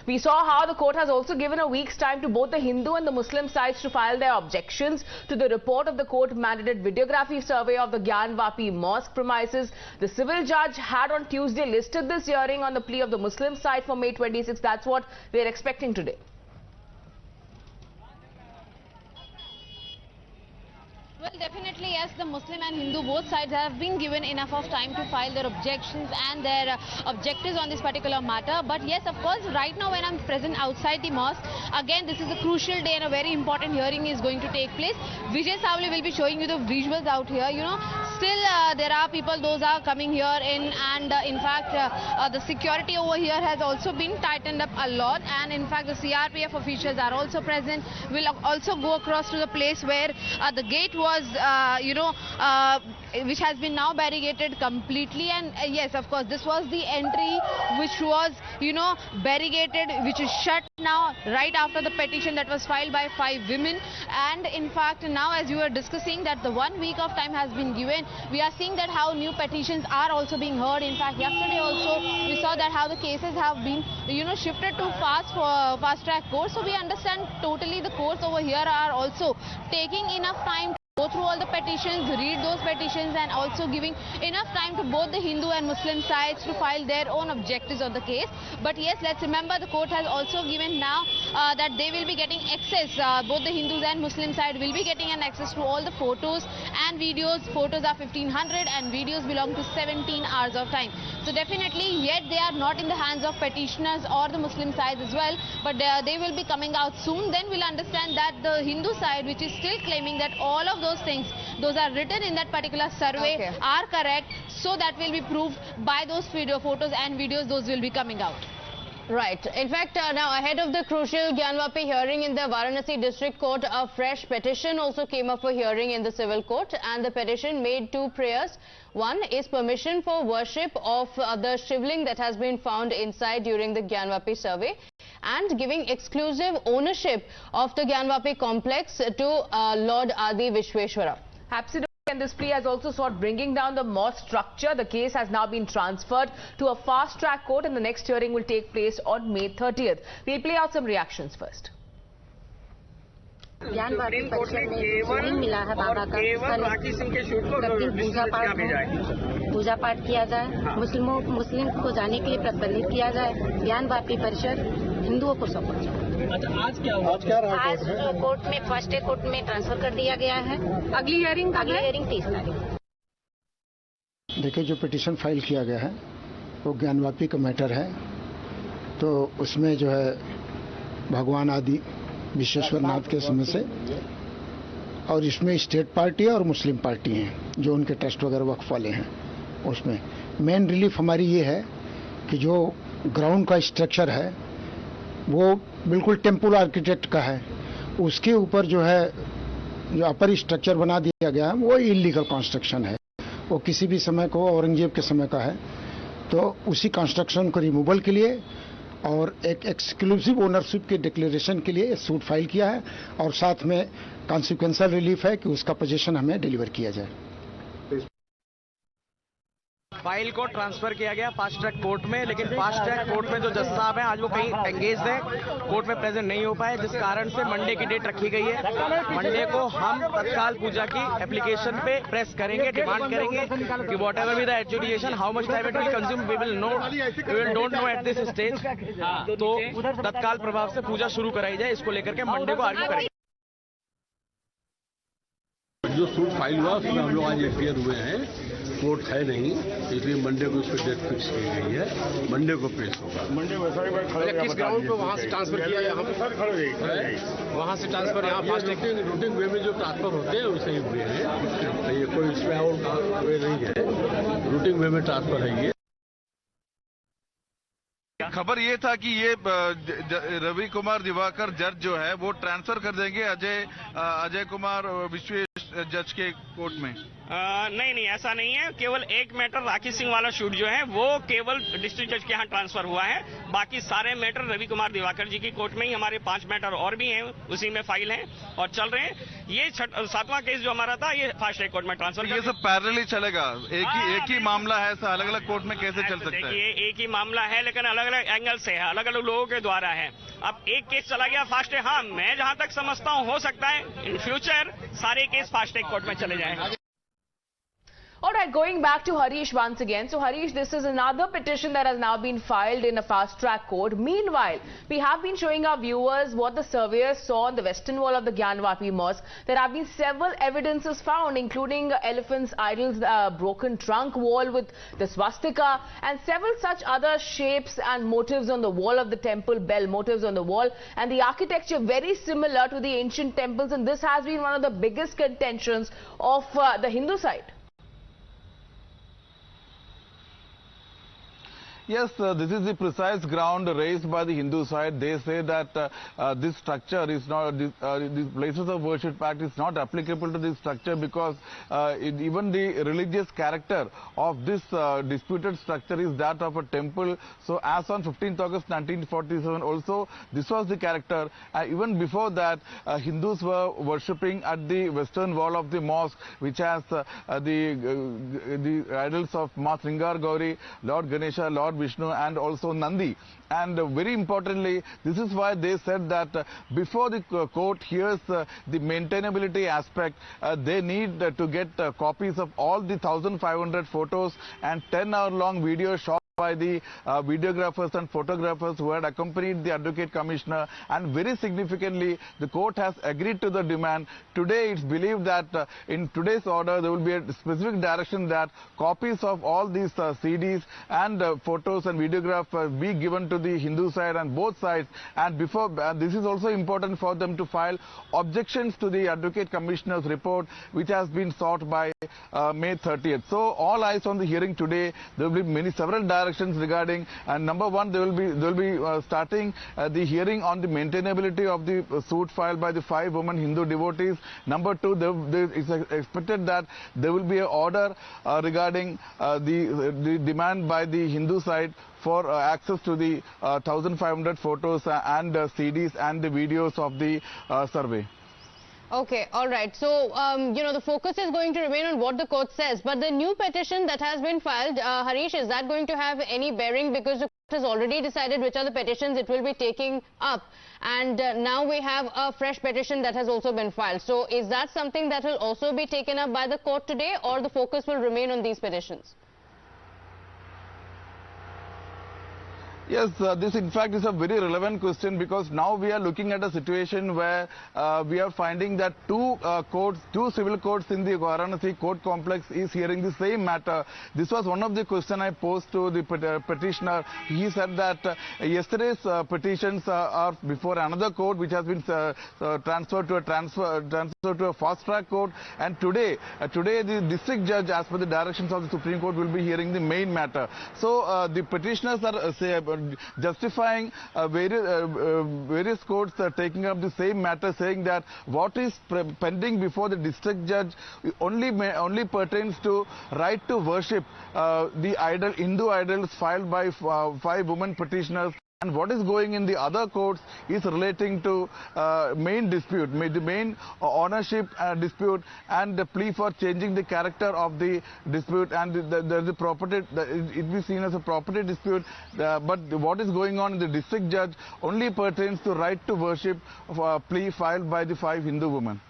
We saw how the court has also given a week's time to both the Hindu and the Muslim sides to file their objections to the report of the court-mandated videography survey of the Gyanvapi mosque premises. The civil judge had on Tuesday listed this hearing on the plea of the Muslim side for May 26. That's what we are expecting today. Well, definitely, yes, the Muslim and Hindu both sides have been given enough of time to file their objections and their objectives on this particular matter. But yes, of course, right now when I'm present outside the mosque, again, this is a crucial day and a very important hearing is going to take place. Vijay Savli will be showing you the visuals out here. You know, still there are people, those are coming here in, and in fact, the security over here has also been tightened up a lot. And in fact, the CRPF officials are also present. Will also go across to the place where the gate was which has been now barricaded completely, and yes, of course, this was the entry which was barricaded, which is shut now right after the petition that was filed by 5 women. And in fact, now as you were discussing that the 1 week of time has been given, we are seeing that how new petitions are also being heard. In fact, yesterday also we saw that how the cases have been shifted to fast track courts. So we understand totally the courts over here are also taking enough time go through all the petitions, read those petitions, and also giving enough time to both the Hindu and Muslim sides to file their own objectives of the case. But yes, let's remember the court has also given now that they will be getting access, both the Hindus and Muslim side will be getting an access to all the photos and videos. Photos are 1500 and videos belong to 17 hours of time. So definitely, yet they are not in the hands of petitioners or the Muslim side as well, but they will be coming out soon. Then we'll understand that the Hindu side, which is still claiming that all of those things, those are written in that particular survey, are correct. So that will be proved by those photos and videos, those will be coming out. Right. In fact, now ahead of the crucial Gyanvapi hearing in the Varanasi district court, a fresh petition also came up for hearing in the civil court, and the petition made 2 prayers. One is permission for worship of the shivling that has been found inside during the Gyanvapi survey, and giving exclusive ownership of the Gyanvapi complex to Lord Adi Vishweshwara. Absolutely. And this plea has also sought bringing down the mosque structure. The case has now been transferred to a fast-track court, and the next hearing will take place on May 30th. We'll play out some reactions first. Gyanvapi परिसर में शिवलिंग मिला है बाबा का, पूजा पाठ किया जाए, मुस्लिम को जाने के लिए प्रतिबंधित किया जाए, ज्ञानवापी परिसर हिंदुओं को सौंपा जाए। अच्छा, आज क्या हुआ? आज कोर्ट में फर्स्ट डे कोर्ट में ट्रांसफर कर दिया गया है। अगली हियरिंग 30 तारीख। देखिए, जो पिटीशन फाइल किया गया है वो ज्ञानवापी का मैटर है, तो उसमें जो है भगवान आदि विश्वेश्वर नाथ के समय से, और इसमें स्टेट पार्टी और मुस्लिम पार्टी हैं जो उनके ट्रस्ट वगैरह वक्फ वाले हैं। उसमें मेन रिलीफ हमारी ये है कि जो ग्राउंड का स्ट्रक्चर है वो बिल्कुल टेम्पल आर्किटेक्ट का है, उसके ऊपर जो है जो अपर स्ट्रक्चर बना दिया गया है वो इलीगल कंस्ट्रक्शन है। वो किसी भी समय को औरंगजेब के समय का है, तो उसी कंस्ट्रक्शन को रिमूवल के लिए और एक एक्सक्लूसिव ओनरशिप के डिक्लेरेशन के लिए सूट फाइल किया है, और साथ में कॉन्सिक्वेंशियल रिलीफ है कि उसका पोजीशन हमें डिलीवर किया जाए। फाइल को ट्रांसफर किया गया फास्ट ट्रैक कोर्ट में, लेकिन फास्ट ट्रैक कोर्ट में जो जज साहब हैं आज वो कहीं एंगेज हैं, कोर्ट में प्रेजेंट नहीं हो पाए, जिस कारण से मंडे की डेट रखी गई है। मंडे को हम तत्काल पूजा की एप्लीकेशन पे प्रेस करेंगे, डिमांड करेंगे कि whatever be the adjudication, how much time it will consume, we will don't know at this stage. तो तत्काल प्रभाव से पूजा शुरू कराई जाए, इसको लेकर के मंडे को आर्ग्यू करेंगे। जो सूट फाइल हुआ उसमें हम लोग आज एफआईआर हुए हैं, कोर्ट है नहीं, इसलिए मंडे को उस पर डेट फिक्स की गई है, मंडे को पेश होगा। मंडे को किस ग्राउंड पे वहाँ से ट्रांसफर किया गया? वहाँ से ट्रांसफर यहाँ फास्ट रूटीन वे में जो ट्रांसफर होते हैं वैसे ही हुए हैं, ये कोई इसमें और वे नहीं है, रूटीन वे में ट्रांसफर है। ये खबर ये था कि ये रवि कुमार दिवाकर जज जो है वो ट्रांसफर कर देंगे अजय कुमार विश्वेश जज के कोर्ट में? नहीं ऐसा नहीं है। केवल एक मैटर राखी सिंह वाला शूट जो है वो केवल डिस्ट्रिक्ट जज के यहाँ ट्रांसफर हुआ है। बाकी सारे मैटर रवि कुमार दिवाकर जी की कोर्ट में ही, हमारे 5 मैटर और भी हैं उसी में फाइल हैं और चल रहे हैं। ये 7वां केस जो हमारा था ये फास्ट ट्रैक कोर्ट में ट्रांसफर। ये सब पैरेलली चलेगा? एक ही मामला है, अलग अलग कोर्ट में कैसे चल सकता है? देखिए एक ही मामला है लेकिन अलग अलग एंगल से है, अलग अलग लोगों के द्वारा है। अब एक केस चला गया फास्ट ट्रैक, हाँ मैं जहां तक समझता हूं हो सकता है इन फ्यूचर सारे केस फास्ट ट्रैक कोर्ट में चले जाएं। All right, going back to Harish once again. So Harish, this is another petition that has now been filed in a fast-track court. Meanwhile, we have been showing our viewers what the surveyors saw on the western wall of the Gyanvapi mosque. There have been several evidences found, including elephants' idols, broken trunk wall with the swastika, and several such other shapes and motifs on the wall of the temple, bell motifs on the wall, and the architecture very similar to the ancient temples. And this has been one of the biggest contentions of the Hindu side. Yes, this is the precise ground raised by the Hindu side. They say that this structure is not, these places of worship act is not applicable to this structure because even the religious character of this disputed structure is that of a temple. So as on 15th August 1947 also this was the character. Even before that Hindus were worshipping at the western wall of the mosque, which has the idols of Ma Sringar Gauri, Lord Ganesha, Lord Vishnu and also Nandi. And very importantly, this is why they said that before the court hears the maintainability aspect, they need to get copies of all the 1,500 photos and 10-hour-long video shot by the videographers and photographers who had accompanied the Advocate Commissioner. And very significantly, the court has agreed to the demand. Today, it's believed that in today's order, there will be a specific direction that copies of all these CDs and photos and videographs be given to the Hindu side and both sides. And before, this is also important for them to file objections to the Advocate Commissioner's report, which has been sought by May 30th. So, all eyes on the hearing today. There will be several directions regarding, and number one, they will be starting the hearing on the maintainability of the suit filed by the 5 women Hindu devotees. Number two, it's expected that there will be an order regarding the demand by the Hindu side for access to the 1,500 photos and CDs and the videos of the survey. Okay, all right. So, you know, the focus is going to remain on what the court says. But the new petition that has been filed, Harish, is that going to have any bearing? Because the court has already decided which are the petitions it will be taking up. And now we have a fresh petition that has also been filed. So, is that something that will also be taken up by the court today, or the focus will remain on these petitions? Yes, this in fact is a very relevant question because now we are looking at a situation where we are finding that two civil courts in the Varanasi court complex is hearing the same matter. This was one of the questions I posed to the petitioner. He said that yesterday's petitions are before another court which has been transferred to a fast-track court, and today the district judge, as per the directions of the Supreme Court, will be hearing the main matter. So the petitioners are justifying various courts taking up the same matter, saying that what is pending before the district judge only pertains to right to worship the Hindu idols filed by 5 women petitioners. And what is going in the other courts is relating to main dispute, the main ownership dispute and the plea for changing the character of the dispute, and the property, it be seen as a property dispute. But what is going on in the district judge only pertains to right to worship plea filed by the 5 Hindu women.